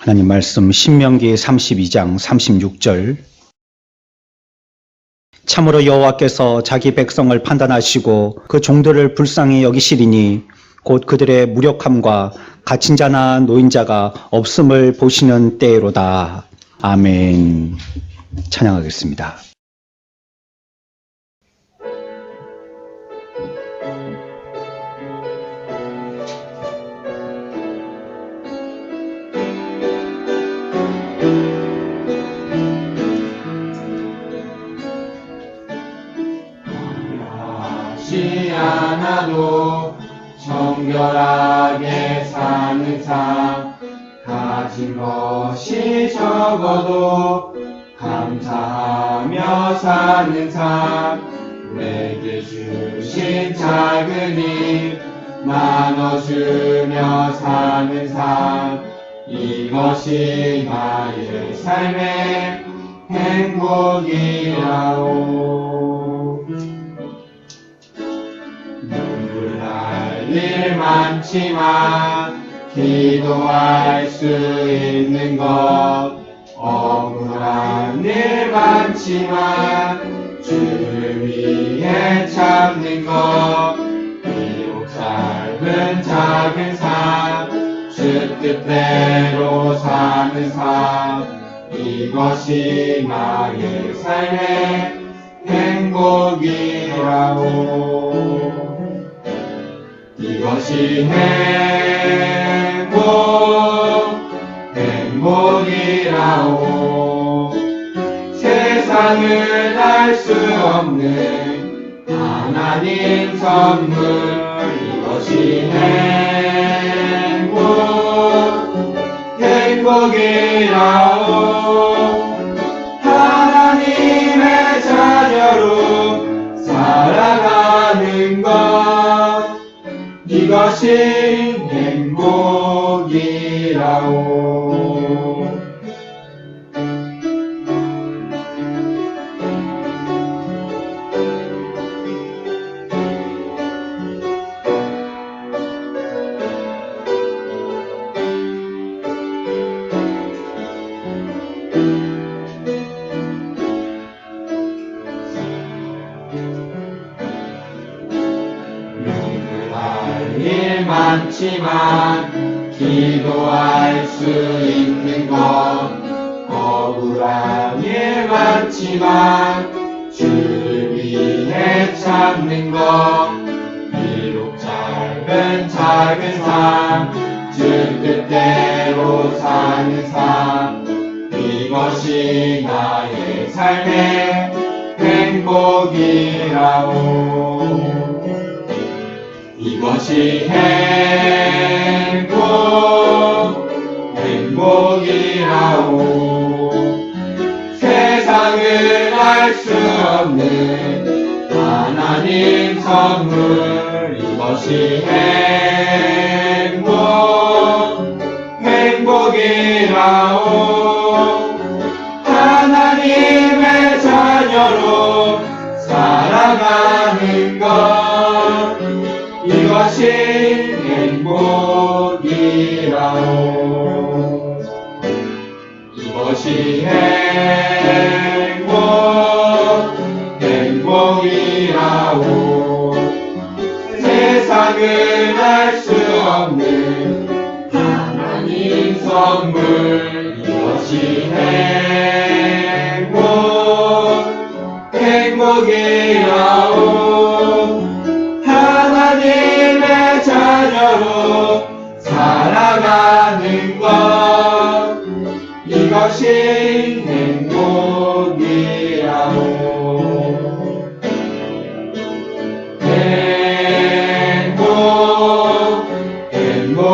하나님 말씀 신명기 32장 36절. 참으로 여호와께서 자기 백성을 판단하시고 그 종들을 불쌍히 여기시리니 곧 그들의 무력함과 갇힌 자나 노인자가 없음을 보시는 때로다. 아멘. 찬양하겠습니다. 않아도 정결하게 사는 삶, 가진 것이 적어도 감사하며 사는 삶, 내게 주신 작은 힘 나눠주며 사는 삶, 이것이 나의 삶의 행복이라오. 눈물 날 일 많지만 기도할 수 있는 것, 억울한 일 많지만 주를 위해 참는 것, 비록 짧은 작은 삶, 주 뜻대로 사는 삶, 이것이 나의 삶의 행복이라오. 이것이 행복이라오. 세상을 알 수 없는 하나님 선물, 이것이 행복이라오. 하나님의 자녀로 살아가는 것, 이것이 행복이라오. 일 많지만 기도할 수 있는 것, 억울한 일 많지만 주를 위해 참는 것, 비록 짧은 작은 삶, 주 뜻대로 사는 삶, 이것이 나의 삶의 행복이라오. 이것이 행복이라오. 세상을 알 수 없는 하나님 선물, 이것이 행복이라오. 하나님의 자녀로 살아가는 것, 이것이 행복이라오. 이것이 행복이라오. 세상을 알 수 없는 하나님 선물, 이것이 행복이라오. 하나님의 자녀로 살아가는 것, 이것이 행복이라오.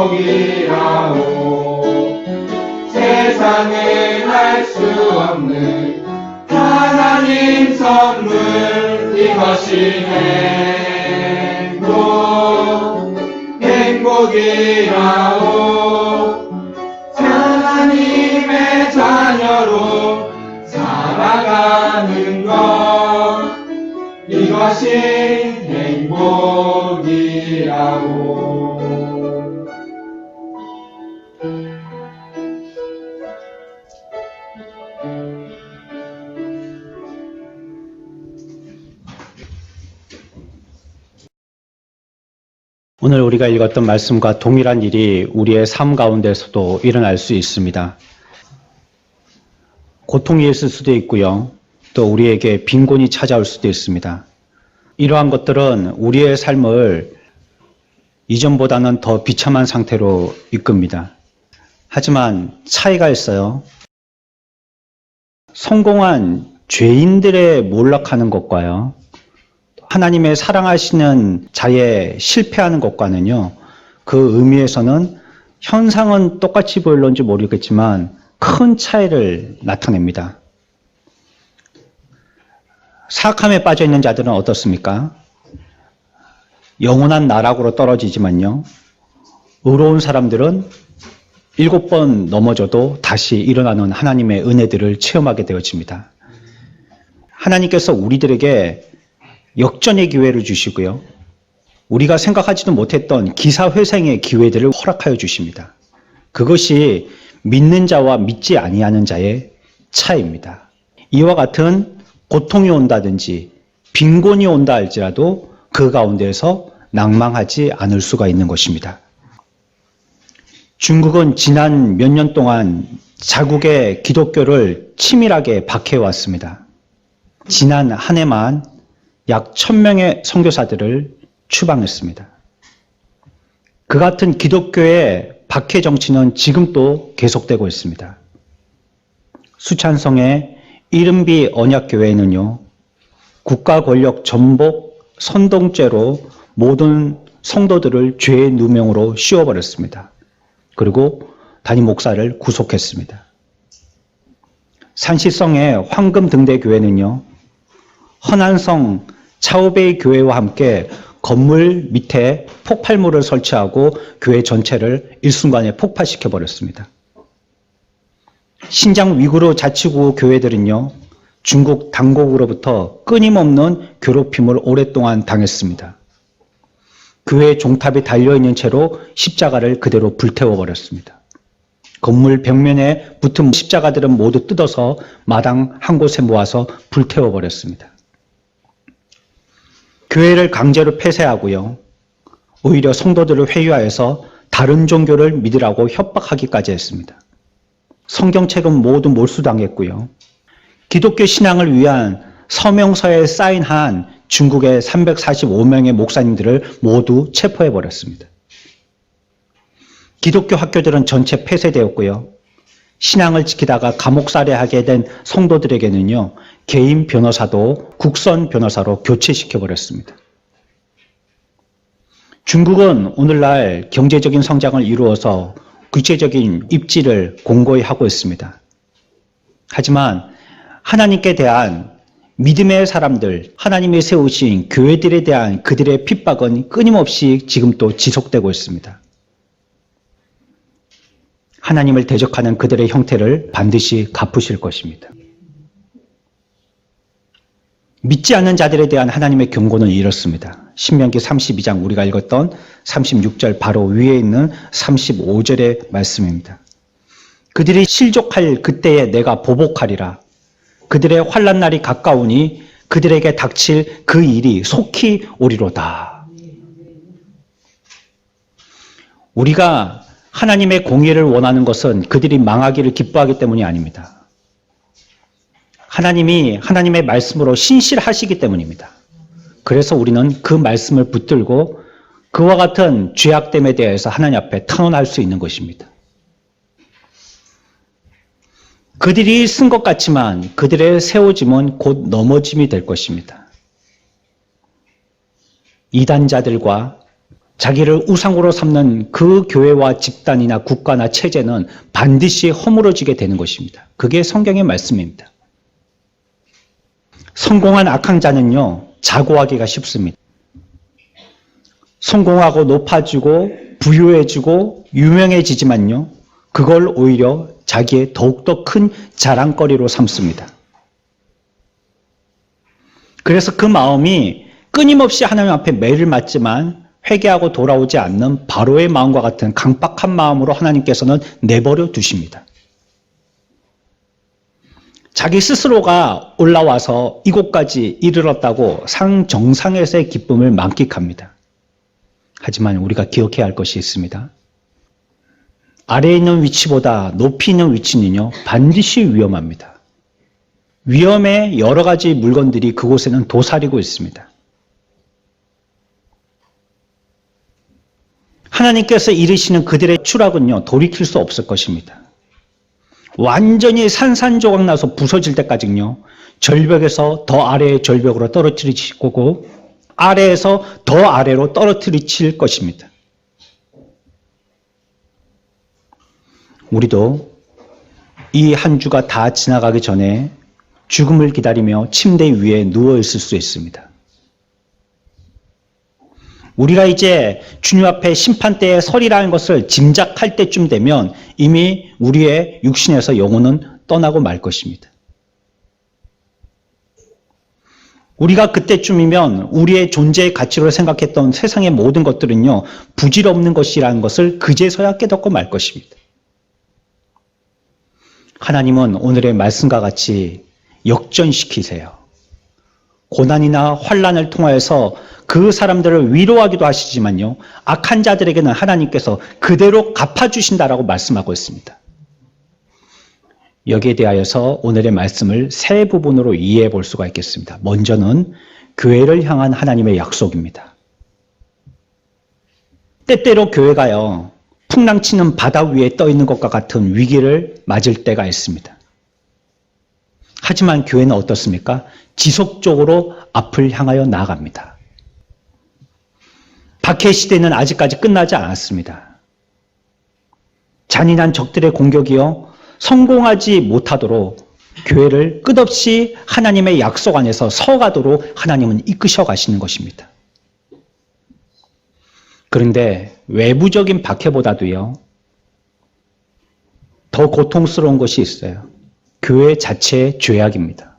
행복이라오. 세상을 알 수 없는 하나님 선물, 이것이 행복이라오. 하나님의 자녀로 살아가는 것, 이것이 행복이라오. 오늘 우리가 읽었던 말씀과 동일한 일이 우리의 삶 가운데서도 일어날 수 있습니다. 고통이 있을 수도 있고요. 또 우리에게 빈곤이 찾아올 수도 있습니다. 이러한 것들은 우리의 삶을 이전보다는 더 비참한 상태로 이끕니다. 하지만 차이가 있어요. 성공한 죄인들의 몰락하는 것과요. 하나님의 사랑하시는 자의 실패하는 것과는요. 그 의미에서는 현상은 똑같이 보일런지 모르겠지만 큰 차이를 나타냅니다. 사악함에 빠져 있는 자들은 어떻습니까? 영원한 나락으로 떨어지지만요. 의로운 사람들은 7번 넘어져도 다시 일어나는 하나님의 은혜들을 체험하게 되어집니다. 하나님께서 우리들에게 역전의 기회를 주시고요. 우리가 생각하지도 못했던 기사회생의 기회들을 허락하여 주십니다. 그것이 믿는 자와 믿지 아니하는 자의 차이입니다. 이와 같은 고통이 온다든지 빈곤이 온다 할지라도 그 가운데에서 낭망하지 않을 수가 있는 것입니다. 중국은 지난 몇 년 동안 자국의 기독교를 치밀하게 박해왔습니다. 지난 한 해만 약 1000명의 선교사들을 추방했습니다. 그 같은 기독교의 박해 정치는 지금도 계속되고 있습니다. 수찬성의 이른비 언약교회는요, 국가 권력 전복 선동죄로 모든 성도들을 죄의 누명으로 씌워버렸습니다. 그리고 담임 목사를 구속했습니다. 산시성의 황금등대교회는요, 허난성 차오베이 교회와 함께 건물 밑에 폭발물을 설치하고 교회 전체를 일순간에 폭파시켜버렸습니다. 신장 위구르 자치구 교회들은요, 중국 당국으로부터 끊임없는 괴롭힘을 오랫동안 당했습니다. 교회 종탑이 달려있는 채로 십자가를 그대로 불태워버렸습니다. 건물 벽면에 붙은 십자가들은 모두 뜯어서 마당 한 곳에 모아서 불태워버렸습니다. 교회를 강제로 폐쇄하고요. 오히려 성도들을 회유하여서 다른 종교를 믿으라고 협박하기까지 했습니다. 성경책은 모두 몰수당했고요. 기독교 신앙을 위한 서명서에 사인한 중국의 345명의 목사님들을 모두 체포해버렸습니다. 기독교 학교들은 전체 폐쇄되었고요. 신앙을 지키다가 감옥살이하게 된 성도들에게는요, 개인 변호사도 국선 변호사로 교체시켜버렸습니다. 중국은 오늘날 경제적인 성장을 이루어서 구체적인 입지를 공고히 하고 있습니다. 하지만 하나님께 대한 믿음의 사람들, 하나님이 세우신 교회들에 대한 그들의 핍박은 끊임없이 지금도 지속되고 있습니다. 하나님을 대적하는 그들의 형태를 반드시 갚으실 것입니다. 믿지 않는 자들에 대한 하나님의 경고는 이렇습니다. 신명기 32장 우리가 읽었던 36절 바로 위에 있는 35절의 말씀입니다. 그들이 실족할 그때에 내가 보복하리라. 그들의 환난 날이 가까우니 그들에게 닥칠 그 일이 속히 오리로다. 우리가 하나님의 공의를 원하는 것은 그들이 망하기를 기뻐하기 때문이 아닙니다. 하나님이 하나님의 말씀으로 신실하시기 때문입니다. 그래서 우리는 그 말씀을 붙들고 그와 같은 죄악됨에 대해서 하나님 앞에 탄원할 수 있는 것입니다. 그들이 쓴 것 같지만 그들의 세워짐은 곧 넘어짐이 될 것입니다. 이단자들과 자기를 우상으로 삼는 그 교회와 집단이나 국가나 체제는 반드시 허물어지게 되는 것입니다. 그게 성경의 말씀입니다. 성공한 악한 자는요, 자고하기가 쉽습니다. 성공하고 높아지고 부유해지고 유명해지지만요, 그걸 오히려 자기의 더욱더 큰 자랑거리로 삼습니다. 그래서 그 마음이 끊임없이 하나님 앞에 매를 맞지만 회개하고 돌아오지 않는 바로의 마음과 같은 강박한 마음으로 하나님께서는 내버려 두십니다. 자기 스스로가 올라와서 이곳까지 이르렀다고 상정상에서의 기쁨을 만끽합니다. 하지만 우리가 기억해야 할 것이 있습니다. 아래에 있는 위치보다 높이 있는 위치는요, 반드시 위험합니다. 위험의 여러 가지 물건들이 그곳에는 도사리고 있습니다. 하나님께서 이르시는 그들의 추락은요, 돌이킬 수 없을 것입니다. 완전히 산산조각 나서 부서질 때까지는요, 절벽에서 더 아래의 절벽으로 떨어뜨리실 거고, 아래에서 더 아래로 떨어뜨리실 것입니다. 우리도 이 한 주가 다 지나가기 전에 죽음을 기다리며 침대 위에 누워 있을 수 있습니다. 우리가 이제 주님 앞에 심판대에 서리라는 것을 짐작할 때쯤 되면 이미 우리의 육신에서 영혼은 떠나고 말 것입니다. 우리가 그때쯤이면 우리의 존재의 가치로 생각했던 세상의 모든 것들은요, 부질없는 것이라는 것을 그제서야 깨닫고 말 것입니다. 하나님은 오늘의 말씀과 같이 역전시키세요. 고난이나 환난을 통하여서 그 사람들을 위로하기도 하시지만요, 악한 자들에게는 하나님께서 그대로 갚아주신다라고 말씀하고 있습니다. 여기에 대하여서 오늘의 말씀을 세 부분으로 이해해 볼 수가 있겠습니다. 먼저는 교회를 향한 하나님의 약속입니다. 때때로 교회가요, 풍랑치는 바다 위에 떠 있는 것과 같은 위기를 맞을 때가 있습니다. 하지만 교회는 어떻습니까? 지속적으로 앞을 향하여 나아갑니다. 박해 시대는 아직까지 끝나지 않았습니다. 잔인한 적들의 공격이요, 성공하지 못하도록 교회를 끝없이 하나님의 약속 안에서 서가도록 하나님은 이끄셔 가시는 것입니다. 그런데 외부적인 박해보다도요, 더 고통스러운 것이 있어요. 교회 자체의 죄악입니다.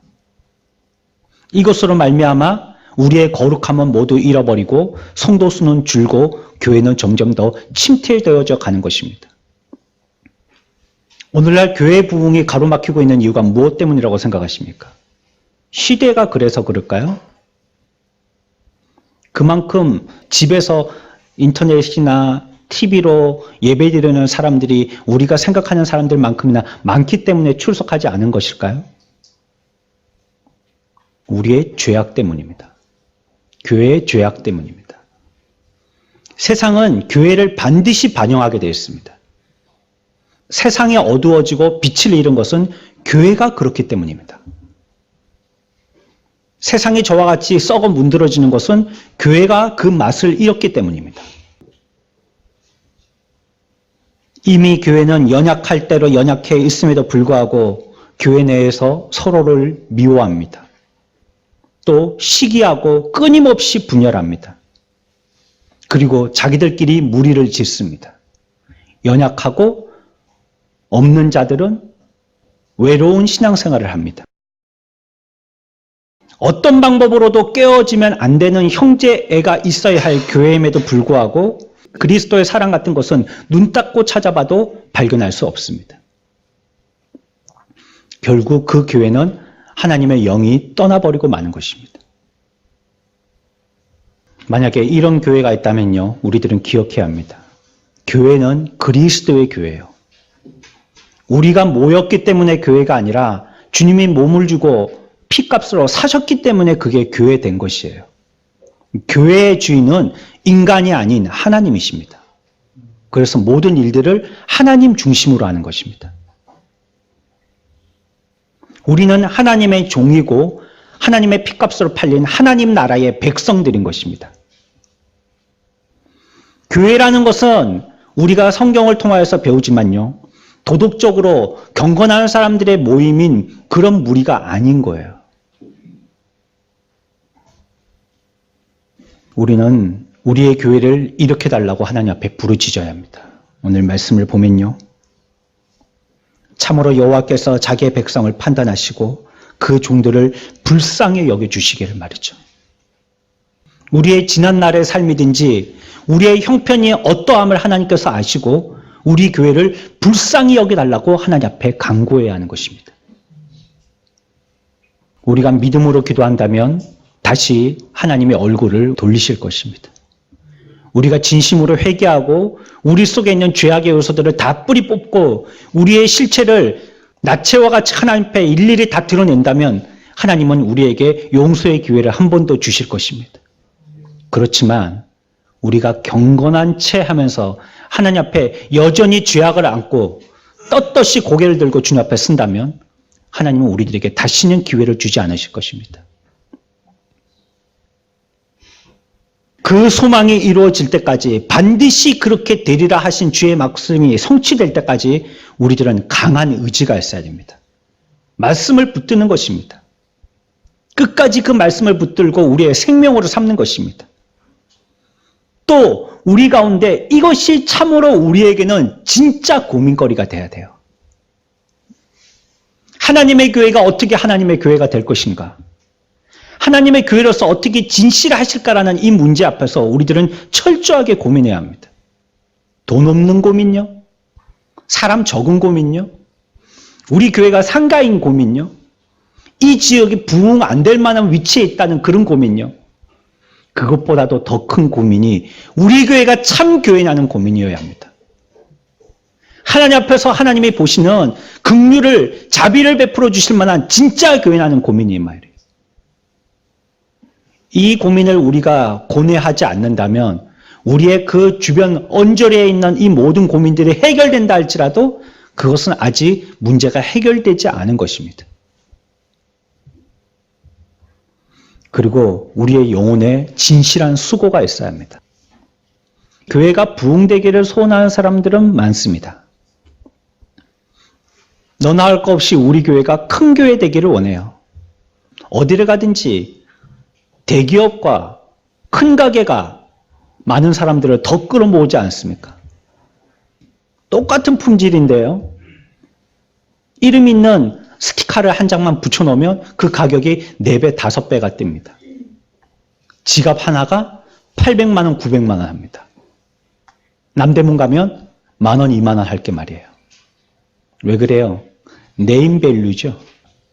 이것으로 말미암아 우리의 거룩함은 모두 잃어버리고 성도 수는 줄고 교회는 점점 더 침체되어져 가는 것입니다. 오늘날 교회 부흥이 가로막히고 있는 이유가 무엇 때문이라고 생각하십니까? 시대가 그래서 그럴까요? 그만큼 집에서 인터넷이나 TV로 예배드리는 사람들이 우리가 생각하는 사람들만큼이나 많기 때문에 출석하지 않은 것일까요? 우리의 죄악 때문입니다. 교회의 죄악 때문입니다. 세상은 교회를 반드시 반영하게 되어 있습니다. 세상이 어두워지고 빛을 잃은 것은 교회가 그렇기 때문입니다. 세상이 저와 같이 썩어 문드러지는 것은 교회가 그 맛을 잃었기 때문입니다. 이미 교회는 연약할 대로 연약해 있음에도 불구하고 교회 내에서 서로를 미워합니다. 또 시기하고 끊임없이 분열합니다. 그리고 자기들끼리 무리를 짓습니다. 연약하고 없는 자들은 외로운 신앙생활을 합니다. 어떤 방법으로도 깨어지면 안 되는 형제애가 있어야 할 교회임에도 불구하고 그리스도의 사랑 같은 것은 눈 닦고 찾아봐도 발견할 수 없습니다. 결국 그 교회는 하나님의 영이 떠나버리고 마는 것입니다. 만약에 이런 교회가 있다면요, 우리들은 기억해야 합니다. 교회는 그리스도의 교회예요. 우리가 모였기 때문에 교회가 아니라 주님이 몸을 주고 피값으로 사셨기 때문에 그게 교회된 것이에요. 교회의 주인은 인간이 아닌 하나님이십니다. 그래서 모든 일들을 하나님 중심으로 하는 것입니다. 우리는 하나님의 종이고 하나님의 피값으로 팔린 하나님 나라의 백성들인 것입니다. 교회라는 것은 우리가 성경을 통하여서 배우지만요, 도덕적으로 경건한 사람들의 모임인 그런 무리가 아닌 거예요. 우리는 우리의 교회를 일으켜달라고 하나님 앞에 부르짖어야 합니다. 오늘 말씀을 보면요, 참으로 여호와께서 자기의 백성을 판단하시고 그 종들을 불쌍히 여겨주시기를 말이죠. 우리의 지난 날의 삶이든지 우리의 형편이 어떠함을 하나님께서 아시고 우리 교회를 불쌍히 여겨달라고 하나님 앞에 간구해야 하는 것입니다. 우리가 믿음으로 기도한다면 다시 하나님의 얼굴을 돌리실 것입니다. 우리가 진심으로 회개하고 우리 속에 있는 죄악의 요소들을 다 뿌리 뽑고 우리의 실체를 나체와 같이 하나님 앞에 일일이 다 드러낸다면 하나님은 우리에게 용서의 기회를 한 번 더 주실 것입니다. 그렇지만 우리가 경건한 채 하면서 하나님 앞에 여전히 죄악을 안고 떳떳이 고개를 들고 주님 앞에 쓴다면 하나님은 우리들에게 다시는 기회를 주지 않으실 것입니다. 그 소망이 이루어질 때까지 반드시 그렇게 되리라 하신 주의 말씀이 성취될 때까지 우리들은 강한 의지가 있어야 됩니다. 말씀을 붙드는 것입니다. 끝까지 그 말씀을 붙들고 우리의 생명으로 삼는 것입니다. 또 우리 가운데 이것이 참으로 우리에게는 진짜 고민거리가 돼야 돼요. 하나님의 교회가 어떻게 하나님의 교회가 될 것인가? 하나님의 교회로서 어떻게 진실하실까라는 이 문제 앞에서 우리들은 철저하게 고민해야 합니다. 돈 없는 고민요? 사람 적은 고민요? 우리 교회가 상가인 고민요? 이 지역이 부흥 안 될 만한 위치에 있다는 그런 고민요? 그것보다도 더 큰 고민이 우리 교회가 참 교회냐는 고민이어야 합니다. 하나님 앞에서 하나님이 보시는 긍휼을 자비를 베풀어 주실 만한 진짜 교회냐는 고민이 말이에요. 이 고민을 우리가 고뇌하지 않는다면 우리의 그 주변 언저리에 있는 이 모든 고민들이 해결된다 할지라도 그것은 아직 문제가 해결되지 않은 것입니다. 그리고 우리의 영혼에 진실한 수고가 있어야 합니다. 교회가 부흥되기를 소원하는 사람들은 많습니다. 너나 할 것 없이 우리 교회가 큰 교회 되기를 원해요. 어디를 가든지 대기업과 큰 가게가 많은 사람들을 더 끌어모으지 않습니까? 똑같은 품질인데요. 이름 있는 스티커를 한 장만 붙여놓으면 그 가격이 4배, 5배가 뜹니다. 지갑 하나가 800만 원, 900만 원 합니다. 남대문 가면 10,000원, 20,000원 할게 말이에요. 왜 그래요? 네임밸류죠.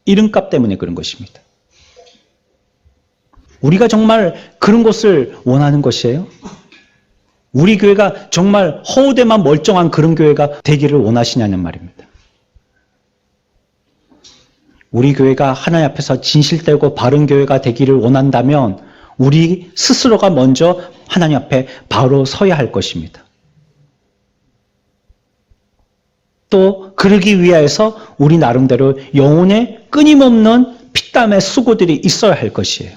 이름값 때문에 그런 것입니다. 우리가 정말 그런 것을 원하는 것이에요? 우리 교회가 정말 허우대만 멀쩡한 그런 교회가 되기를 원하시냐는 말입니다. 우리 교회가 하나님 앞에서 진실되고 바른 교회가 되기를 원한다면 우리 스스로가 먼저 하나님 앞에 바로 서야 할 것입니다. 또 그러기 위해서 우리 나름대로 영혼에 끊임없는 피땀의 수고들이 있어야 할 것이에요.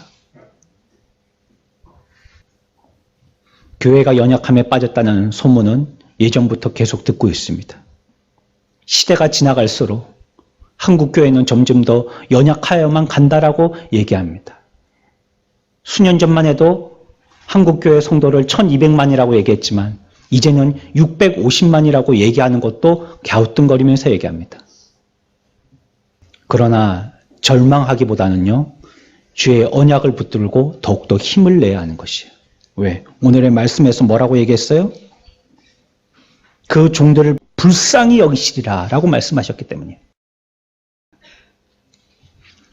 교회가 연약함에 빠졌다는 소문은 예전부터 계속 듣고 있습니다. 시대가 지나갈수록 한국 교회는 점점 더 연약하여만 간다라고 얘기합니다. 수년 전만 해도 한국 교회 성도를 1,200만이라고 얘기했지만 이제는 650만이라고 얘기하는 것도 갸우뚱거리면서 얘기합니다. 그러나 절망하기보다는요, 주의 언약을 붙들고 더욱더 힘을 내야 하는 것이에요. 왜? 오늘의 말씀에서 뭐라고 얘기했어요? 그 종들을 불쌍히 여기시리라 라고 말씀하셨기 때문이에요.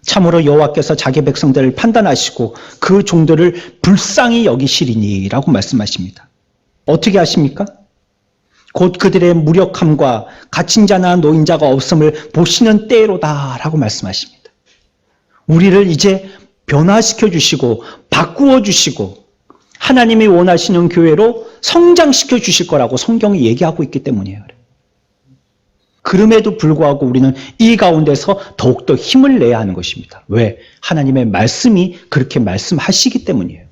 참으로 여호와께서 자기 백성들을 판단하시고 그 종들을 불쌍히 여기시리니 라고 말씀하십니다. 어떻게 하십니까? 곧 그들의 무력함과 갇힌 자나 노인자가 없음을 보시는 때로다 라고 말씀하십니다. 우리를 이제 변화시켜 주시고 바꾸어 주시고 하나님이 원하시는 교회로 성장시켜 주실 거라고 성경이 얘기하고 있기 때문이에요. 그럼에도 불구하고 우리는 이 가운데서 더욱더 힘을 내야 하는 것입니다. 왜? 하나님의 말씀이 그렇게 말씀하시기 때문이에요.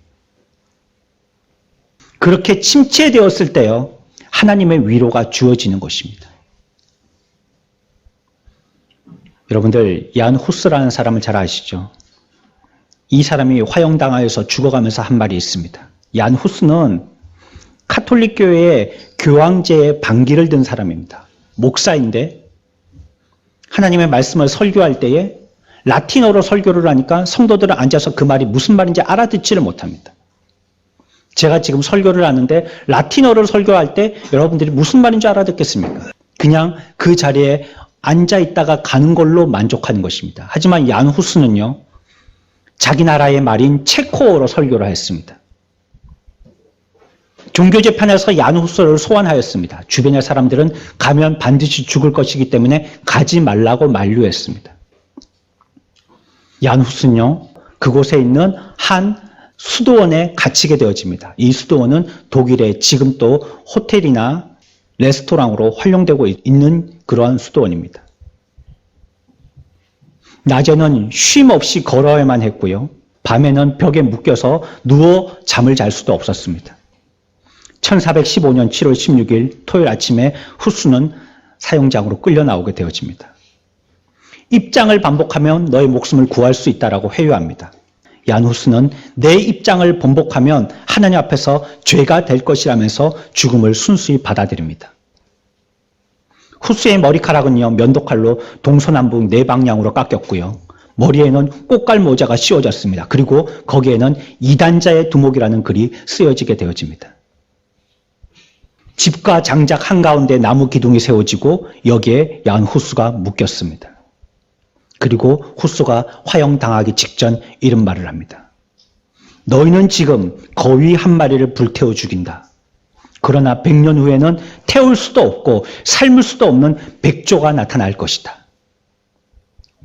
그렇게 침체되었을 때요, 하나님의 위로가 주어지는 것입니다. 여러분들, 얀 후스라는 사람을 잘 아시죠? 이 사람이 화형당하여서 죽어가면서 한 말이 있습니다. 얀 후스는 카톨릭 교회의 교황제의 반기를 든 사람입니다. 목사인데 하나님의 말씀을 설교할 때에 라틴어로 설교를 하니까 성도들은 앉아서 그 말이 무슨 말인지 알아듣지를 못합니다. 제가 지금 설교를 하는데 라틴어를 설교할 때 여러분들이 무슨 말인지 알아듣겠습니까? 그냥 그 자리에 앉아 있다가 가는 걸로 만족하는 것입니다. 하지만 얀 후스는요, 자기 나라의 말인 체코어로 설교를 했습니다. 종교재판에서 야누스를 소환하였습니다. 주변의 사람들은 가면 반드시 죽을 것이기 때문에 가지 말라고 만류했습니다. 야누스는요, 그곳에 있는 한 수도원에 갇히게 되어집니다. 이 수도원은 독일의 지금 또 호텔이나 레스토랑으로 활용되고 있는 그러한 수도원입니다. 낮에는 쉼 없이 걸어야만 했고요. 밤에는 벽에 묶여서 누워 잠을 잘 수도 없었습니다. 1415년 7월 16일 토요일 아침에 후스는 사형장으로 끌려 나오게 되어집니다. 입장을 반복하면 너의 목숨을 구할 수 있다라고 회유합니다. 얀 후스는 내 입장을 번복하면 하나님 앞에서 죄가 될 것이라면서 죽음을 순수히 받아들입니다. 후스의 머리카락은요, 면도칼로 동서남북 네 방향으로 깎였고요. 머리에는 꽃갈 모자가 씌워졌습니다. 그리고 거기에는 이단자의 두목이라는 글이 쓰여지게 되어집니다. 집과 장작 한가운데 나무 기둥이 세워지고 여기에 얀 후스가 묶였습니다. 그리고 후스가 화형당하기 직전 이런 말을 합니다. 너희는 지금 거위 한 마리를 불태워 죽인다. 그러나 100년 후에는 태울 수도 없고 삶을 수도 없는 백조가 나타날 것이다.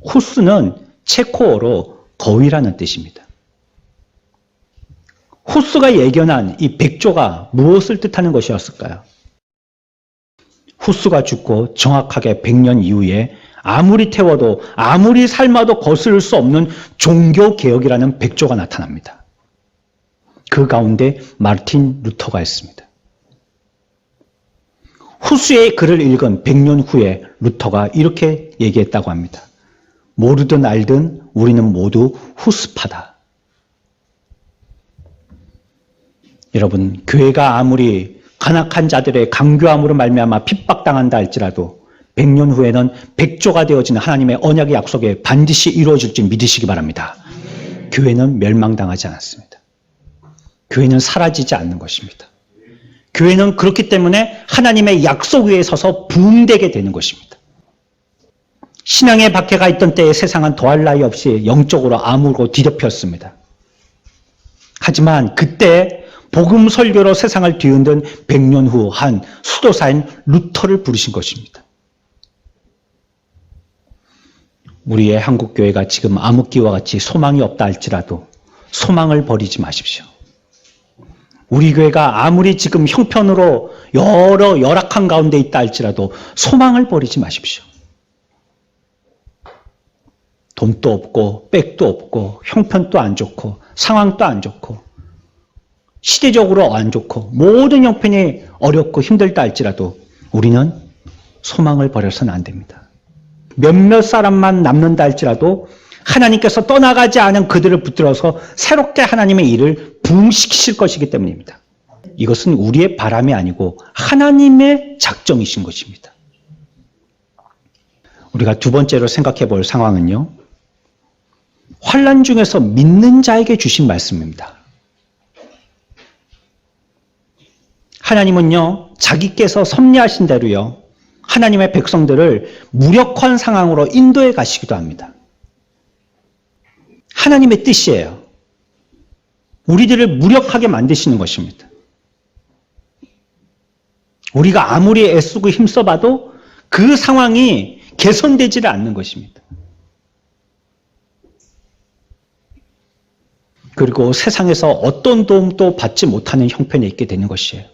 후스는 체코어로 거위라는 뜻입니다. 후스가 예견한 이 백조가 무엇을 뜻하는 것이었을까요? 후스가 죽고 정확하게 100년 이후에 아무리 태워도 아무리 삶아도 거스를 수 없는 종교개혁이라는 백조가 나타납니다. 그 가운데 마르틴 루터가 있습니다. 후스의 글을 읽은 100년 후에 루터가 이렇게 얘기했다고 합니다. 모르든 알든 우리는 모두 후스파다. 여러분, 교회가 아무리 간악한 자들의 강교함으로 말미암아 핍박당한다 할지라도 100년 후에는 백조가 되어지는 하나님의 언약의 약속에 반드시 이루어질 줄 믿으시기 바랍니다. 교회는 멸망당하지 않았습니다. 교회는 사라지지 않는 것입니다. 교회는 그렇기 때문에 하나님의 약속 위에 서서 붕대게 되는 것입니다. 신앙의 박해가 있던 때에 세상은 더할 나위 없이 영적으로 암울고 뒤덮였습니다. 하지만 그때 복음 설교로 세상을 뒤흔든 100년 후 한 수도사인 루터를 부르신 것입니다. 우리의 한국교회가 지금 암흑기와 같이 소망이 없다 할지라도 소망을 버리지 마십시오. 우리 교회가 아무리 지금 형편으로 여러 열악한 가운데 있다 할지라도 소망을 버리지 마십시오. 돈도 없고 백도 없고 형편도 안 좋고 상황도 안 좋고 시대적으로 안 좋고 모든 형편이 어렵고 힘들다 할지라도 우리는 소망을 버려서는 안 됩니다. 몇몇 사람만 남는다 할지라도 하나님께서 떠나가지 않은 그들을 붙들어서 새롭게 하나님의 일을 부흥시키실 것이기 때문입니다. 이것은 우리의 바람이 아니고 하나님의 작정이신 것입니다. 우리가 두 번째로 생각해 볼 상황은요, 환난 중에서 믿는 자에게 주신 말씀입니다. 하나님은요, 자기께서 섭리하신 대로요, 하나님의 백성들을 무력한 상황으로 인도해 가시기도 합니다. 하나님의 뜻이에요. 우리들을 무력하게 만드시는 것입니다. 우리가 아무리 애쓰고 힘써봐도 그 상황이 개선되지를 않는 것입니다. 그리고 세상에서 어떤 도움도 받지 못하는 형편에 있게 되는 것이에요.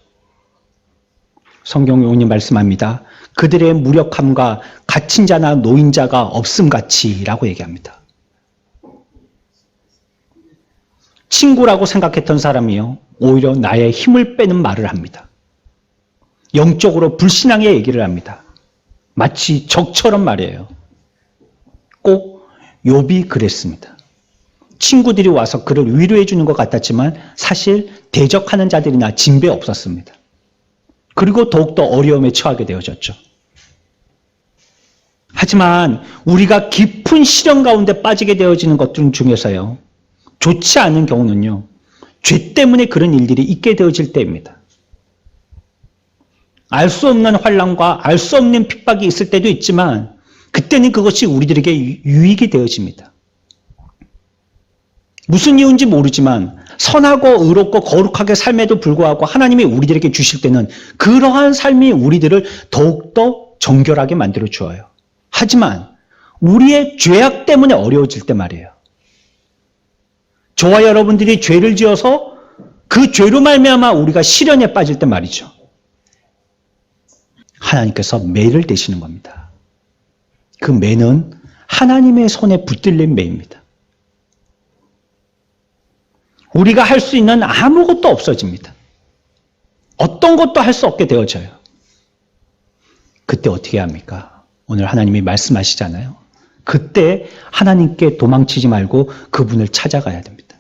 성경 용어님 말씀합니다. 그들의 무력함과 갇힌 자나 노인자가 없음같이라고 얘기합니다. 친구라고 생각했던 사람이요, 오히려 나의 힘을 빼는 말을 합니다. 영적으로 불신앙의 얘기를 합니다. 마치 적처럼 말이에요. 꼭 욥이 그랬습니다. 친구들이 와서 그를 위로해 주는 것 같았지만 사실 대적하는 자들이나 징배 없었습니다. 그리고 더욱더 어려움에 처하게 되어졌죠. 하지만 우리가 깊은 시련 가운데 빠지게 되어지는 것들 중에서요, 좋지 않은 경우는요, 죄 때문에 그런 일들이 있게 되어질 때입니다. 알 수 없는 환난과 알 수 없는 핍박이 있을 때도 있지만 그때는 그것이 우리들에게 유익이 되어집니다. 무슨 이유인지 모르지만 선하고 의롭고 거룩하게 삶에도 불구하고 하나님이 우리들에게 주실 때는 그러한 삶이 우리들을 더욱더 정결하게 만들어 주어요. 하지만 우리의 죄악 때문에 어려워질 때 말이에요. 저와 여러분들이 죄를 지어서 그 죄로 말미암아 우리가 시련에 빠질 때 말이죠. 하나님께서 매를 대시는 겁니다. 그 매는 하나님의 손에 붙들린 매입니다. 우리가 할 수 있는 아무것도 없어집니다. 어떤 것도 할 수 없게 되어져요. 그때 어떻게 해야 합니까? 오늘 하나님이 말씀하시잖아요. 그때 하나님께 도망치지 말고 그분을 찾아가야 됩니다.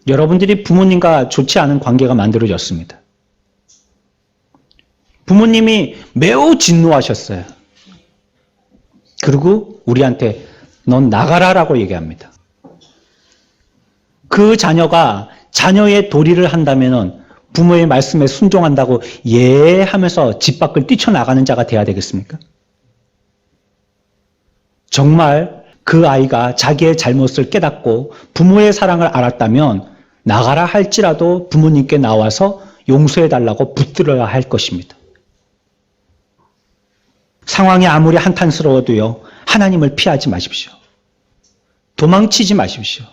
여러분들이 부모님과 좋지 않은 관계가 만들어졌습니다. 부모님이 매우 진노하셨어요. 그리고 우리한테 넌 나가라라고 얘기합니다. 그 자녀가 자녀의 도리를 한다면 부모의 말씀에 순종한다고 예 하면서 집 밖을 뛰쳐나가는 자가 돼야 되겠습니까? 정말 그 아이가 자기의 잘못을 깨닫고 부모의 사랑을 알았다면 나가라 할지라도 부모님께 나와서 용서해달라고 붙들어야 할 것입니다. 상황이 아무리 한탄스러워도요, 하나님을 피하지 마십시오. 도망치지 마십시오.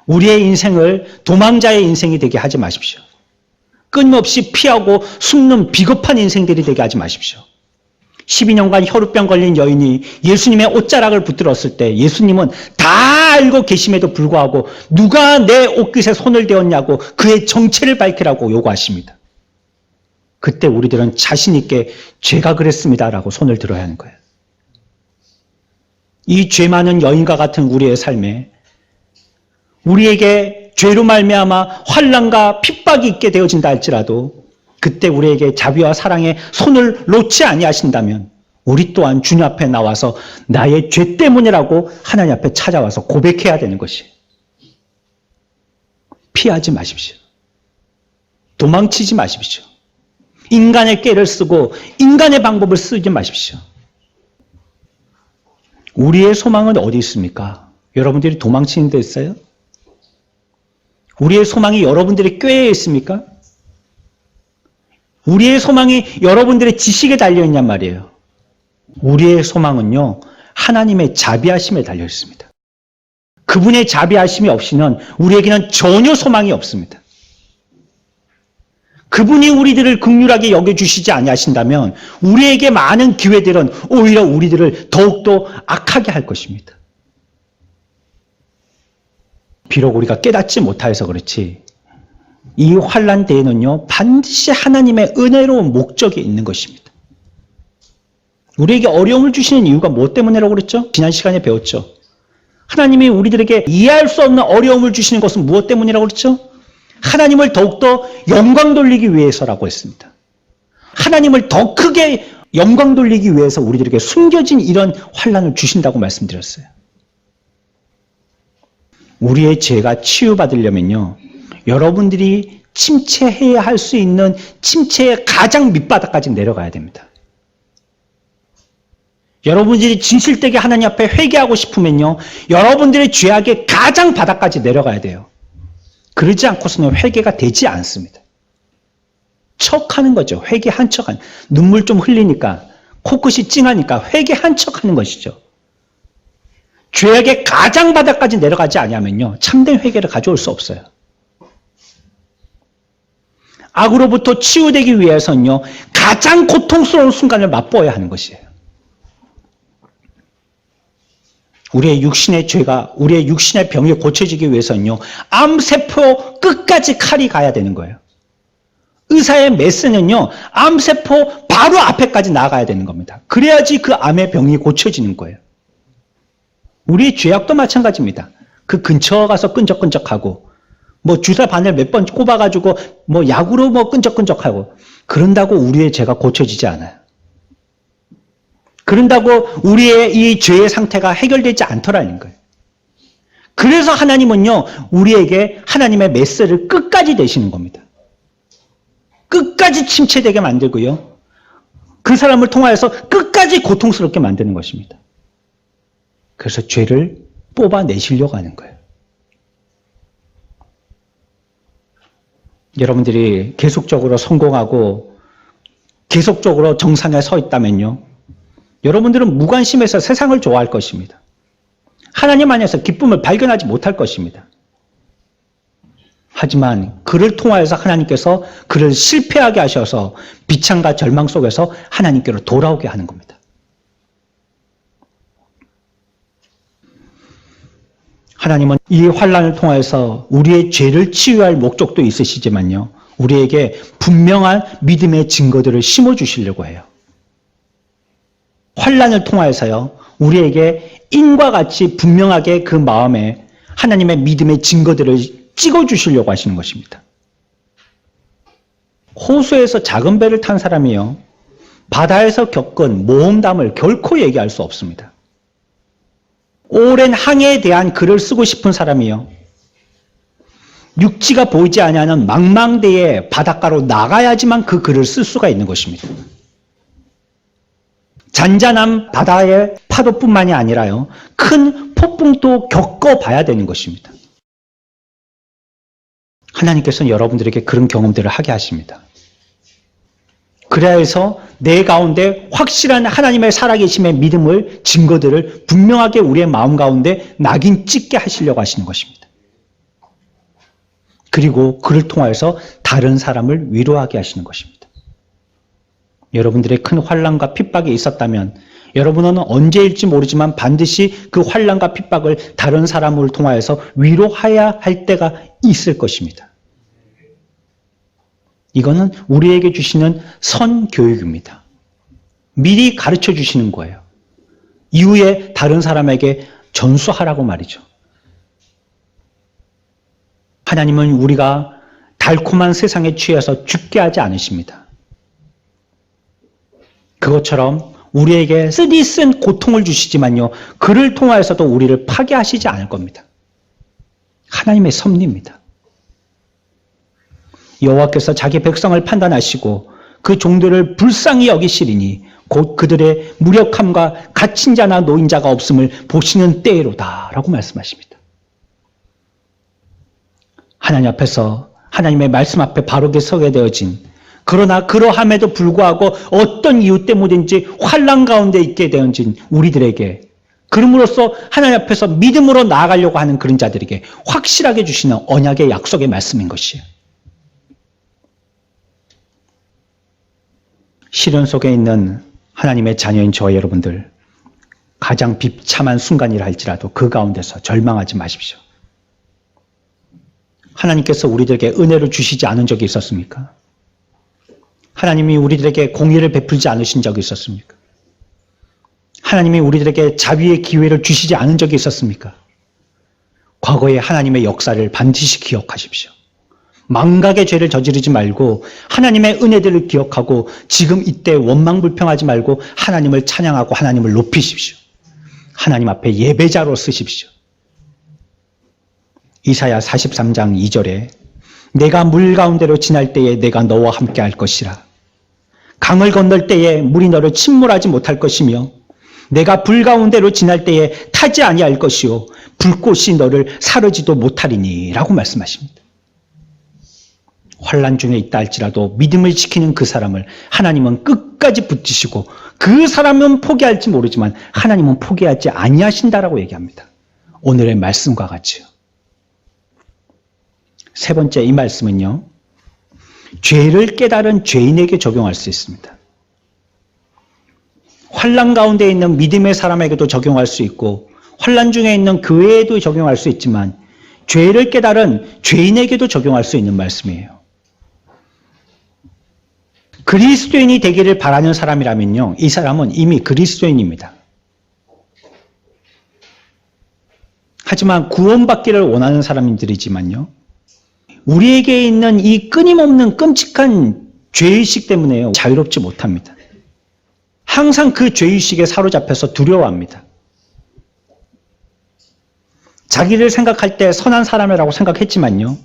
우리의 인생을 도망자의 인생이 되게 하지 마십시오. 끊임없이 피하고 숨는 비겁한 인생들이 되게 하지 마십시오. 12년간 혈우병 걸린 여인이 예수님의 옷자락을 붙들었을 때 예수님은 다 알고 계심에도 불구하고 누가 내 옷깃에 손을 대었냐고 그의 정체를 밝히라고 요구하십니다. 그때 우리들은 자신 있게 죄가 그랬습니다라고 손을 들어야 하는 거예요. 이 죄 많은 여인과 같은 우리의 삶에 우리에게 죄로 말미암아 환난과 핍박이 있게 되어진다 할지라도 그때 우리에게 자비와 사랑의 손을 놓지 아니하신다면 우리 또한 주님 앞에 나와서 나의 죄 때문이라고 하나님 앞에 찾아와서 고백해야 되는 것이. 피하지 마십시오. 도망치지 마십시오. 인간의 꾀를 쓰고 인간의 방법을 쓰지 마십시오. 우리의 소망은 어디 있습니까? 여러분들이 도망치는 데 있어요? 우리의 소망이 여러분들의 꾀에 있습니까? 우리의 소망이 여러분들의 지식에 달려있냔 말이에요. 우리의 소망은요, 하나님의 자비하심에 달려 있습니다. 그분의 자비하심이 없이는 우리에게는 전혀 소망이 없습니다. 그분이 우리들을 긍휼하게 여겨주시지 아니하신다면 우리에게 많은 기회들은 오히려 우리들을 더욱더 악하게 할 것입니다. 비록 우리가 깨닫지 못하여서 그렇지 이 환난 때에는요 반드시 하나님의 은혜로운 목적이 있는 것입니다. 우리에게 어려움을 주시는 이유가 무엇 때문이라고 그랬죠? 지난 시간에 배웠죠. 하나님이 우리들에게 이해할 수 없는 어려움을 주시는 것은 무엇 때문이라고 그랬죠? 하나님을 더욱더 영광 돌리기 위해서라고 했습니다. 하나님을 더 크게 영광 돌리기 위해서 우리들에게 숨겨진 이런 환난을 주신다고 말씀드렸어요. 우리의 죄가 치유받으려면요, 여러분들이 침체해야 할 수 있는 침체의 가장 밑바닥까지 내려가야 됩니다. 여러분들이 진실되게 하나님 앞에 회개하고 싶으면요, 여러분들의 죄악의 가장 바닥까지 내려가야 돼요. 그러지 않고서는 회개가 되지 않습니다. 척하는 거죠. 회개 한 척, 눈물 좀 흘리니까, 코끝이 찡하니까 회개 한 척 하는 것이죠. 죄악의 가장 바닥까지 내려가지 않으면요, 참된 회개를 가져올 수 없어요. 악으로부터 치유되기 위해서는요, 가장 고통스러운 순간을 맛보아야 하는 것이에요. 우리의 육신의 죄가, 우리의 육신의 병이 고쳐지기 위해서는요, 암세포 끝까지 칼이 가야 되는 거예요. 의사의 메스는요, 암세포 바로 앞에까지 나가야 되는 겁니다. 그래야지 그 암의 병이 고쳐지는 거예요. 우리의 죄악도 마찬가지입니다. 그 근처 가서 끈적끈적하고, 주사 바늘 몇 번 꼽아가지고, 약으로 끈적끈적하고, 그런다고 우리의 죄가 고쳐지지 않아요. 그런다고 우리의 이 죄의 상태가 해결되지 않더라는 거예요. 그래서 하나님은요, 우리에게 하나님의 메스를 끝까지 내시는 겁니다. 끝까지 침체되게 만들고요, 그 사람을 통하여서 끝까지 고통스럽게 만드는 것입니다. 그래서 죄를 뽑아내시려고 하는 거예요. 여러분들이 계속적으로 성공하고 계속적으로 정상에 서 있다면요, 여러분들은 무관심해서 세상을 좋아할 것입니다. 하나님 안에서 기쁨을 발견하지 못할 것입니다. 하지만 그를 통하여서 하나님께서 그를 실패하게 하셔서 비참과 절망 속에서 하나님께로 돌아오게 하는 겁니다. 하나님은 이 환난을 통해서 우리의 죄를 치유할 목적도 있으시지만요, 우리에게 분명한 믿음의 증거들을 심어주시려고 해요. 환난을 통하여서요, 우리에게 인과 같이 분명하게 그 마음에 하나님의 믿음의 증거들을 찍어주시려고 하시는 것입니다. 호수에서 작은 배를 탄 사람이요, 바다에서 겪은 모험담을 결코 얘기할 수 없습니다. 오랜 항해에 대한 글을 쓰고 싶은 사람이요, 육지가 보이지 아니하는 망망대해 바닷가로 나가야지만 그 글을 쓸 수가 있는 것입니다. 잔잔한 바다의 파도뿐만이 아니라요, 큰 폭풍도 겪어봐야 되는 것입니다. 하나님께서는 여러분들에게 그런 경험들을 하게 하십니다. 그래야 해서 내 가운데 확실한 하나님의 살아계심의 믿음을, 증거들을 분명하게 우리의 마음 가운데 낙인 찍게 하시려고 하시는 것입니다. 그리고 그를 통해서 다른 사람을 위로하게 하시는 것입니다. 여러분들의 큰 환난과 핍박이 있었다면 여러분은 언제일지 모르지만 반드시 그 환난과 핍박을 다른 사람을 통하여서 위로해야 할 때가 있을 것입니다. 이거는 우리에게 주시는 선교육입니다. 미리 가르쳐 주시는 거예요. 이후에 다른 사람에게 전수하라고 말이죠. 하나님은 우리가 달콤한 세상에 취해서 죽게 하지 않으십니다. 그것처럼 우리에게 쓰디쓴 고통을 주시지만요, 그를 통하여서도 우리를 파괴하시지 않을 겁니다. 하나님의 섭리입니다. 여호와께서 자기 백성을 판단하시고 그 종들을 불쌍히 여기시리니 곧 그들의 무력함과 갇힌 자나 노인자가 없음을 보시는 때로다 라고 말씀하십니다. 하나님 앞에서, 하나님의 말씀 앞에 바르게 서게 되어진, 그러나 그러함에도 불구하고 어떤 이유 때문인지 환난 가운데 있게 되어진 우리들에게, 그럼으로써 하나님 앞에서 믿음으로 나아가려고 하는 그런 자들에게 확실하게 주시는 언약의 약속의 말씀인 것이에요. 시련 속에 있는 하나님의 자녀인 저와 여러분들, 가장 비참한 순간이라 할지라도 그 가운데서 절망하지 마십시오. 하나님께서 우리들에게 은혜를 주시지 않은 적이 있었습니까? 하나님이 우리들에게 공의를 베풀지 않으신 적이 있었습니까? 하나님이 우리들에게 자비의 기회를 주시지 않은 적이 있었습니까? 과거의 하나님의 역사를 반드시 기억하십시오. 망각의 죄를 저지르지 말고 하나님의 은혜들을 기억하고 지금 이때 원망불평하지 말고 하나님을 찬양하고 하나님을 높이십시오. 하나님 앞에 예배자로 쓰십시오. 이사야 43장 2절에 내가 물 가운데로 지날 때에 내가 너와 함께 할 것이라. 강을 건널 때에 물이 너를 침몰하지 못할 것이며 내가 불 가운데로 지날 때에 타지 아니할 것이요 불꽃이 너를 사르지도 못하리니 라고 말씀하십니다. 환난 중에 있다 할지라도 믿음을 지키는 그 사람을 하나님은 끝까지 붙드시고 그 사람은 포기할지 모르지만 하나님은 포기하지 아니하신다라고 얘기합니다. 오늘의 말씀과 같이요. 세 번째, 이 말씀은요, 죄를 깨달은 죄인에게 적용할 수 있습니다. 환난 가운데 있는 믿음의 사람에게도 적용할 수 있고 환난 중에 있는 교회에도 적용할 수 있지만 죄를 깨달은 죄인에게도 적용할 수 있는 말씀이에요. 그리스도인이 되기를 바라는 사람이라면요, 이 사람은 이미 그리스도인입니다. 하지만 구원받기를 원하는 사람들이지만요, 우리에게 있는 이 끊임없는 끔찍한 죄의식 때문에 자유롭지 못합니다. 항상 그 죄의식에 사로잡혀서 두려워합니다. 자기를 생각할 때 선한 사람이라고 생각했지만요,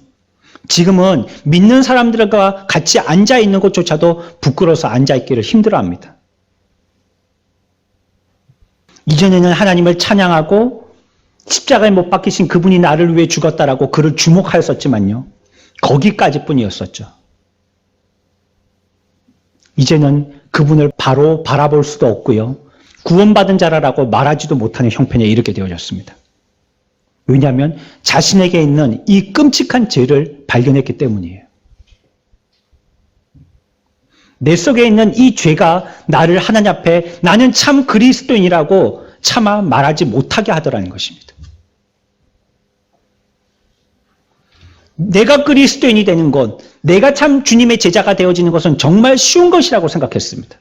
지금은 믿는 사람들과 같이 앉아있는 것조차도 부끄러워서 앉아있기를 힘들어합니다. 이전에는 하나님을 찬양하고 십자가에 못 박히신 그분이 나를 위해 죽었다라고 그를 주목하였었지만요, 거기까지뿐이었었죠. 이제는 그분을 바로 바라볼 수도 없고요. 구원받은 자라고 말하지도 못하는 형편에 이르게 되어졌습니다. 왜냐하면 자신에게 있는 이 끔찍한 죄를 발견했기 때문이에요. 내 속에 있는 이 죄가 나를 하나님 앞에 나는 참 그리스도인이라고 차마 말하지 못하게 하더라는 것입니다. 내가 그리스도인이 되는 것, 내가 참 주님의 제자가 되어지는 것은 정말 쉬운 것이라고 생각했습니다.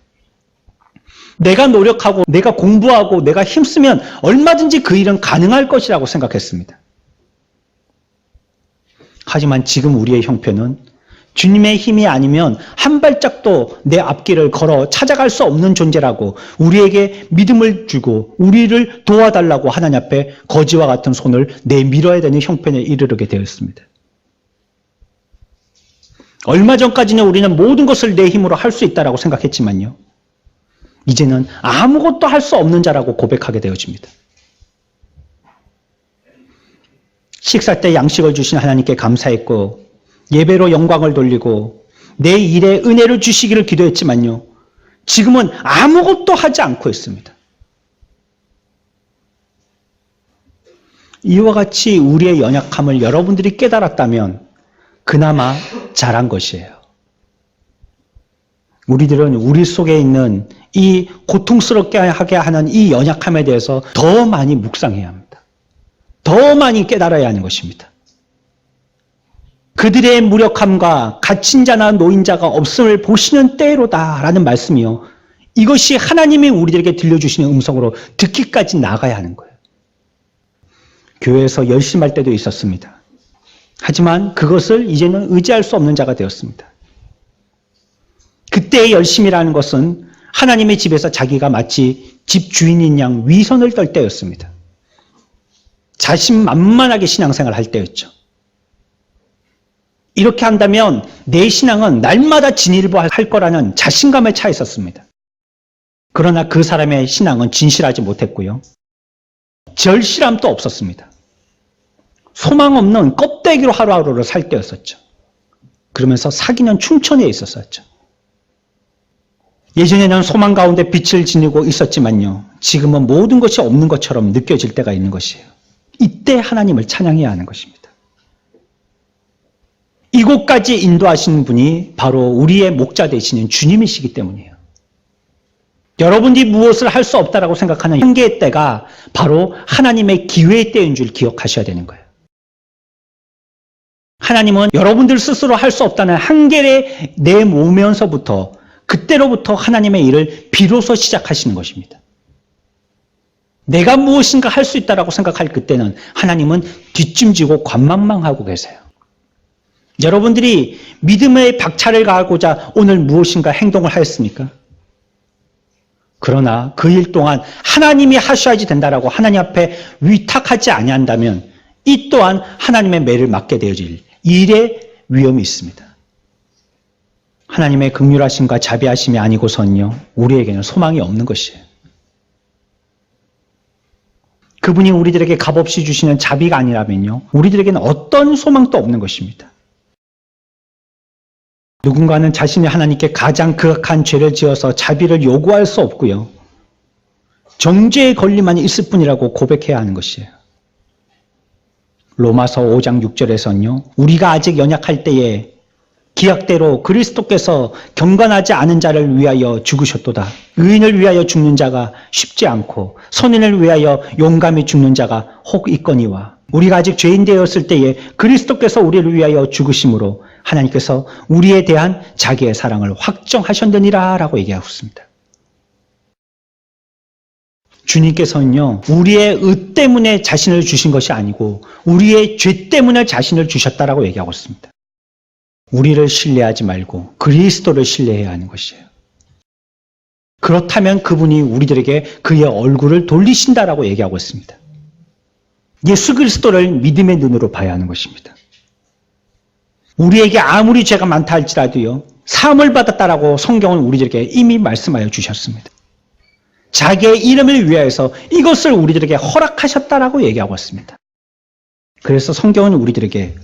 내가 노력하고 내가 공부하고 내가 힘쓰면 얼마든지 그 일은 가능할 것이라고 생각했습니다. 하지만 지금 우리의 형편은 주님의 힘이 아니면 한 발짝도 내 앞길을 걸어 찾아갈 수 없는 존재라고 우리에게 믿음을 주고 우리를 도와달라고 하나님 앞에 거지와 같은 손을 내밀어야 되는 형편에 이르게 되었습니다. 얼마 전까지는 우리는 모든 것을 내 힘으로 할 수 있다고 생각했지만요. 이제는 아무것도 할 수 없는 자라고 고백하게 되어집니다. 식사 때 양식을 주신 하나님께 감사했고 예배로 영광을 돌리고 내 일에 은혜를 주시기를 기도했지만요. 지금은 아무것도 하지 않고 있습니다. 이와 같이 우리의 연약함을 여러분들이 깨달았다면 그나마 잘한 것이에요. 우리들은 우리 속에 있는 이 고통스럽게 하게 하는 이 연약함에 대해서 더 많이 묵상해야 합니다. 더 많이 깨달아야 하는 것입니다. 그들의 무력함과 갇힌 자나 노인자가 없음을 보시는 때로다라는 말씀이요. 이것이 하나님이 우리들에게 들려주시는 음성으로 듣기까지 나가야 하는 거예요. 교회에서 열심히 할 때도 있었습니다. 하지만 그것을 이제는 의지할 수 없는 자가 되었습니다. 그때의 열심이라는 것은 하나님의 집에서 자기가 마치 집 주인인 양 위선을 떨 때였습니다. 자신만만하게 신앙생활을 할 때였죠. 이렇게 한다면 내 신앙은 날마다 진일보할 거라는 자신감에 차 있었습니다. 그러나 그 사람의 신앙은 진실하지 못했고요. 절실함도 없었습니다. 소망 없는 껍데기로 하루하루를 살 때였었죠. 그러면서 사기는 충천에 있었었죠. 예전에는 소망 가운데 빛을 지니고 있었지만요. 지금은 모든 것이 없는 것처럼 느껴질 때가 있는 것이에요. 이때 하나님을 찬양해야 하는 것입니다. 이곳까지 인도하시는 분이 바로 우리의 목자 되시는 주님이시기 때문이에요. 여러분들이 무엇을 할 수 없다라고 생각하는 한계의 때가 바로 하나님의 기회의 때인 줄 기억하셔야 되는 거예요. 하나님은 여러분들 스스로 할 수 없다는 한계에 내모면서부터 그때로부터 하나님의 일을 비로소 시작하시는 것입니다. 내가 무엇인가 할 수 있다라고 생각할 그때는 하나님은 뒷짐지고 관망망하고 계세요. 여러분들이 믿음의 박차를 가하고자 오늘 무엇인가 행동을 하였습니까? 그러나 그 일 동안 하나님이 하셔야지 된다라고 하나님 앞에 위탁하지 아니한다면 이 또한 하나님의 매를 맞게 되어질 일의 위험이 있습니다. 하나님의 긍휼하심과 자비하심이 아니고선요 우리에게는 소망이 없는 것이에요. 그분이 우리들에게 값없이 주시는 자비가 아니라면요 우리들에게는 어떤 소망도 없는 것입니다. 누군가는 자신이 하나님께 가장 극악한 죄를 지어서 자비를 요구할 수 없고요. 정죄의 권리만 있을 뿐이라고 고백해야 하는 것이에요. 로마서 5장 6절에서는요. 우리가 아직 연약할 때에 기약대로 그리스도께서 경건하지 않은 자를 위하여 죽으셨도다. 의인을 위하여 죽는 자가 쉽지 않고 선인을 위하여 용감히 죽는 자가 혹 있거니와 우리가 아직 죄인 되었을 때에 그리스도께서 우리를 위하여 죽으심으로 하나님께서 우리에 대한 자기의 사랑을 확정하셨느니라 라고 얘기하고 있습니다. 주님께서는요 우리의 의 때문에 자신을 주신 것이 아니고 우리의 죄 때문에 자신을 주셨다라고 얘기하고 있습니다. 우리를 신뢰하지 말고 그리스도를 신뢰해야 하는 것이에요. 그렇다면 그분이 우리들에게 그의 얼굴을 돌리신다라고 얘기하고 있습니다. 예수 그리스도를 믿음의 눈으로 봐야 하는 것입니다. 우리에게 아무리 죄가 많다 할지라도요 사함을 받았다라고 성경은 우리들에게 이미 말씀하여 주셨습니다. 자기의 이름을 위하여서 이것을 우리들에게 허락하셨다라고 얘기하고 있습니다. 그래서 성경은 우리들에게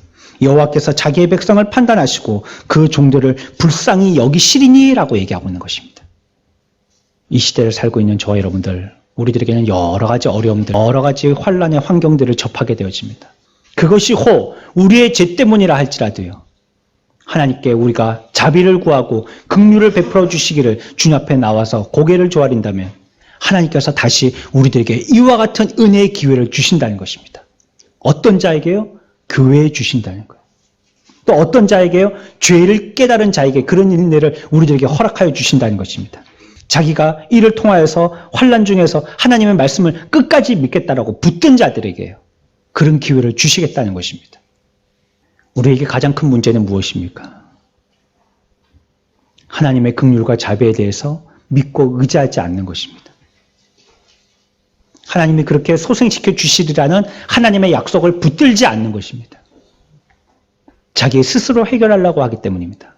여호와께서 자기의 백성을 판단하시고 그 종들을 불쌍히 여기시리니라고 얘기하고 있는 것입니다. 이 시대를 살고 있는 저와 여러분들, 우리들에게는 여러 가지 어려움들, 여러 가지 환란의 환경들을 접하게 되어집니다. 그것이 혹 우리의 죄 때문이라 할지라도요, 하나님께 우리가 자비를 구하고 긍휼을 베풀어 주시기를 주님 앞에 나와서 고개를 조아린다면 하나님께서 다시 우리들에게 이와 같은 은혜의 기회를 주신다는 것입니다. 어떤 자에게요? 교회에 주신다는 거예요. 또 어떤 자에게요? 죄를 깨달은 자에게 그런 은혜를 우리들에게 허락하여 주신다는 것입니다. 자기가 이를 통하여서 환난 중에서 하나님의 말씀을 끝까지 믿겠다라고 붙든 자들에게요, 그런 기회를 주시겠다는 것입니다. 우리에게 가장 큰 문제는 무엇입니까? 하나님의 긍휼과 자비에 대해서 믿고 의지하지 않는 것입니다. 하나님이 그렇게 소생시켜 주시리라는 하나님의 약속을 붙들지 않는 것입니다. 자기 스스로 해결하려고 하기 때문입니다.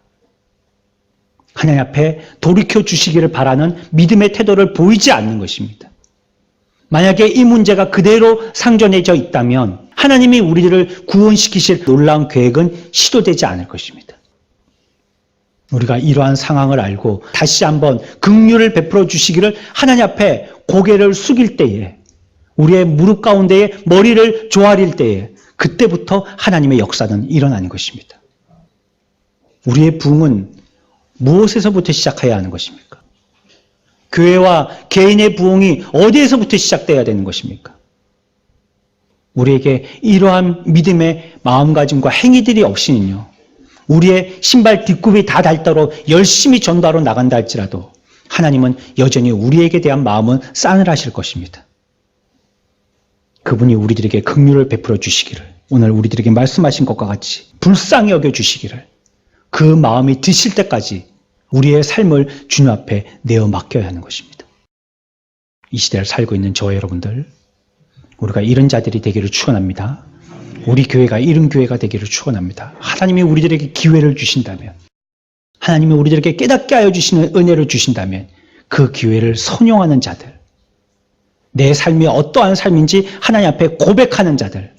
하나님 앞에 돌이켜 주시기를 바라는 믿음의 태도를 보이지 않는 것입니다. 만약에 이 문제가 그대로 상존해져 있다면 하나님이 우리들을 구원시키실 놀라운 계획은 시도되지 않을 것입니다. 우리가 이러한 상황을 알고 다시 한번 긍휼을 베풀어 주시기를 하나님 앞에 고개를 숙일 때에, 우리의 무릎 가운데에 머리를 조아릴 때에, 그때부터 하나님의 역사는 일어나는 것입니다. 우리의 부흥은 무엇에서부터 시작해야 하는 것입니까? 교회와 개인의 부흥이 어디에서부터 시작돼야 되는 것입니까? 우리에게 이러한 믿음의 마음가짐과 행위들이 없이는요, 우리의 신발 뒷굽이 다 닳도록 열심히 전도하러 나간다 할지라도 하나님은 여전히 우리에게 대한 마음은 싸늘하실 것입니다. 그분이 우리들에게 긍휼을 베풀어 주시기를, 오늘 우리들에게 말씀하신 것과 같이 불쌍히 여겨 주시기를, 그 마음이 드실 때까지 우리의 삶을 주님 앞에 내어 맡겨야 하는 것입니다. 이 시대를 살고 있는 저와 여러분들, 우리가 이런 자들이 되기를 축원합니다. 우리 교회가 이런 교회가 되기를 축원합니다. 하나님이 우리들에게 기회를 주신다면, 하나님이 우리들에게 깨닫게 하여 주시는 은혜를 주신다면 그 기회를 선용하는 자들, 내 삶이 어떠한 삶인지 하나님 앞에 고백하는 자들,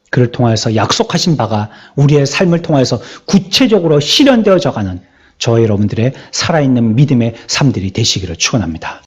그를 통해서 약속하신 바가 우리의 삶을 통해서 구체적으로 실현되어져 가는 저와 여러분들의 살아있는 믿음의 삶들이 되시기를 축원합니다.